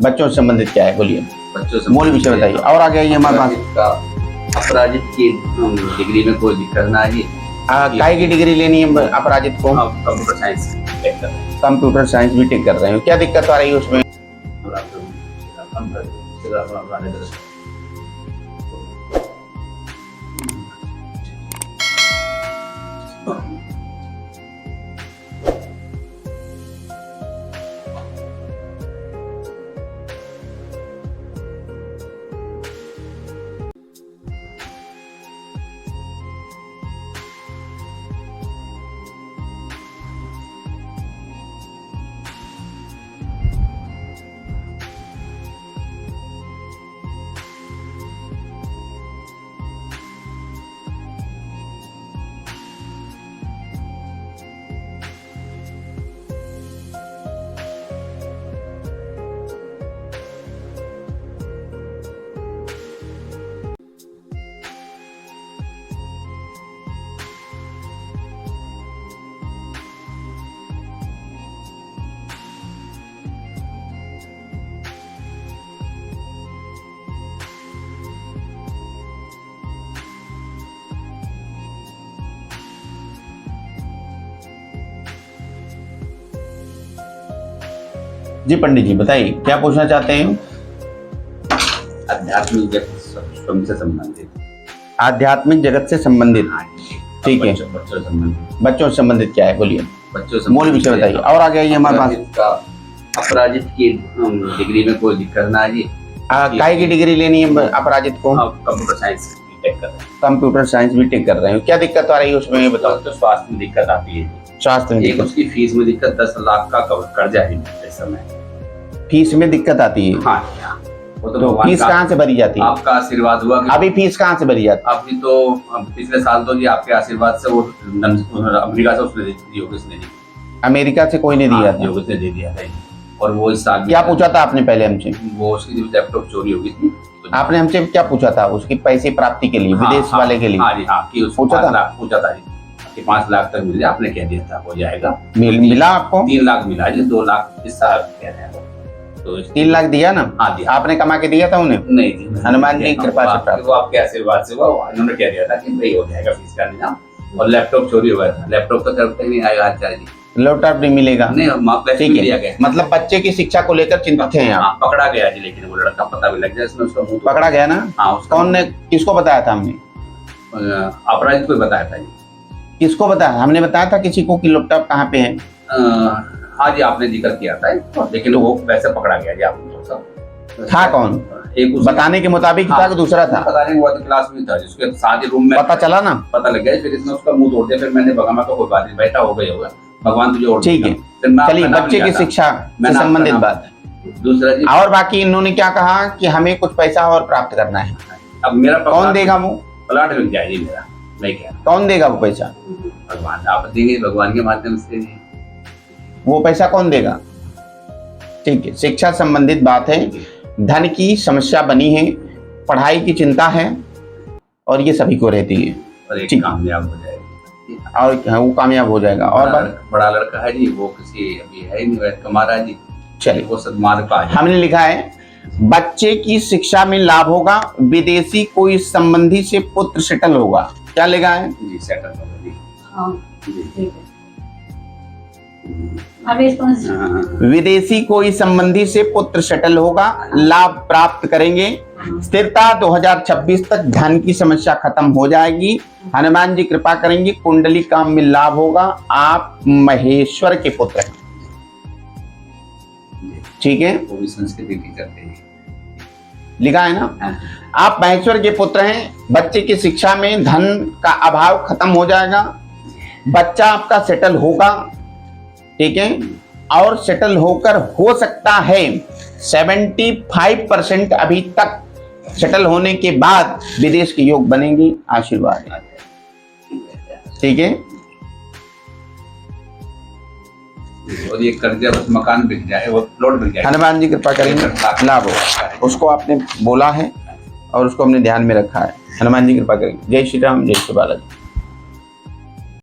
बच्चों से संबंधित क्या है, बोलिए। बच्चों से मूल विषय बताइए और आगे आइए हमारे पास। अपराजित की डिग्री में कोई दिक्कत ना आए। काय की डिग्री लेनी है अपराजित को? Computer science computer science BTech कर रहे हो, क्या दिक्कत आ रही है उसमें? जी पंडित जी बताइए, क्या पूछना चाहते हैं? आध्यात्मिक जगत से संबंधित। आध्यात्मिक जगत से संबंधित, ठीक है। बच्चों से संबंधित क्या है, बोलिए। बच्चों से मूल विषय बताइए और आगे आइए हमारे पास। अपराजित की डिग्री में कोई दिक्कत ना आए। काय की डिग्री लेनी है अपराजित को? कंप्यूटर साइंस बीटेक कर रहे हैं। कंप्यूटर साइंस बीटेक कर रहे हो, क्या दिक्कत आ रही है उसमें, ये बताओ। तो स्वास्थ्य में दिक्कत आती है। स्वास्थ्य में एक उसकी फीस में दिक्कत, 10 लाख का कर्जा है इस समय। फीस में दिक्कत आती है? हाँ, वो तो फीस कहाँ से भरी जाती है? आपका आशीर्वाद हुआ कि अभी फीस कहाँ से भरी जाती है? अभी तो पिछले साल तो जी आपके आशीर्वाद से वो अमेरिका से उसने योगेश ने दी। अमेरिका से कोई नहीं दिया था? योगेश ने दे दिया था। और वो इस साल क्या पूछा था आपने पहले हमसे? वो उसकी लैपटॉप चोरी हो गई थी। आपने हमसे क्या पूछा था? उसकी पैसे प्राप्ति के लिए, विदेश वाले के लिए? हाँ जी, हाँ, कि पूछा था कि 5 लाख तक मिल जाए। आपने कह दिया था हो जाएगा। मिला आपको? 3 लाख मिला जी, 2 लाख इस साल कह रहे हैं। तो 3 लाख दिया ना? हाँ दिया। आपने कमा के दिया था उन्हें? नहीं जी, हनुमान जी की कृपा से प्राप्त। वो आपके आशीर्वाद से हुआ। उन्होंने कह दिया था कि भाई हो जाएगा फीस का निजाम। और लैपटॉप चोरी हो गया था। लैपटॉप तो तक नहीं आएगा आचार्य जी। लैपटॉप नहीं मिलेगा? नहीं, ठीक है। मतलब बच्चे की शिक्षा को लेकर चिंतित हैं आप? पकड़ा गया जी, लेकिन वो लड़का पता भी लग गया, इसने उसका मुंह पकड़ा गया ना? हाँ। कौन ने, किसको बताया था हमने? अपराधी को बताया था जी। किसको बताया? हमने बताया था किसी को कि लैपटॉप कहाँ पे है? हाँ जी, आपने जिक्र किया था, लेकिन वो वैसे पकड़ा गया जी। आपको था कौन? एक बताने के मुताबिक था कि दूसरा था? बताने के बाद क्लास में था, जिसके साथ ही रूम में पता चला ना? पता लग गया। फिर इसने उसका मुंह तोड़ दिया। फिर मैंने भगा तो कोई बात नहीं, बैठा हो गया होगा, भगवान तुझे और ठीक है। चलिए, बच्चे की शिक्षा से संबंधित बात है। दूसरा जी, और बाकी इन्होंने क्या कहा कि हमें कुछ पैसा और प्राप्त करना है। अब मेरा कौन देगा? वो प्लाट मिल जाएगी मेरा, नहीं क्या? कौन देगा वो पैसा? भगवान आप देंगे, भगवान के माध्यम से। वो पैसा कौन देगा? ठीक है, शिक्षा संबंधित बात है। धन की समस्या बनी है, पढ़ाई की चिंता है, और ये सभी को रहती है। और एक कामयाब हो जाएगा, और वो कामयाब हो जाएगा। और बड़ा लड़का है जी, वो किसी अभी है नहीं, कमारा जी। चलिए, वो सदमार्ग का हमने लिखा है बच्चे की शिक्षा में लाभ होगा, विदेशी कोई संबंधी से पुत्र सेटल होगा। क्या लिखा है जी? सेटल होगा जी। हाँ, ठीक है। विदेशी कोई संबंधी से पुत्र सेटल होगा, लाभ प्राप्त करेंगे, स्थिरता 2026 तक, धन की समस्या खत्म हो जाएगी, हनुमान जी कृपा करेंगे, कुंडली काम में लाभ होगा, आप महेश्वर के पुत्र हैं। ठीक है, वो भी संस्कृति टीचर थे, लिखा है ना? आप महेश्वर के पुत्र हैं। बच्चे की शिक्षा में धन का अभाव खत्म हो जाएगा, बच्चा आपका सेटल होगा, ठीक है। और सेटल होकर हो सकता है 75% अभी तक सेटल होने के बाद विदेश के योग बनेंगे। आशीर्वाद, ठीक है। और ये कर्जा बस मकान बिक जाए, वो प्लॉट बिक जाए, हनुमान जी कृपा करेंगे, लाभ हो। उसको आपने बोला है और उसको हमने ध्यान में रखा है। हनुमान जी कृपा करेंगे। जय श्री राम, जय श्री बालाजी।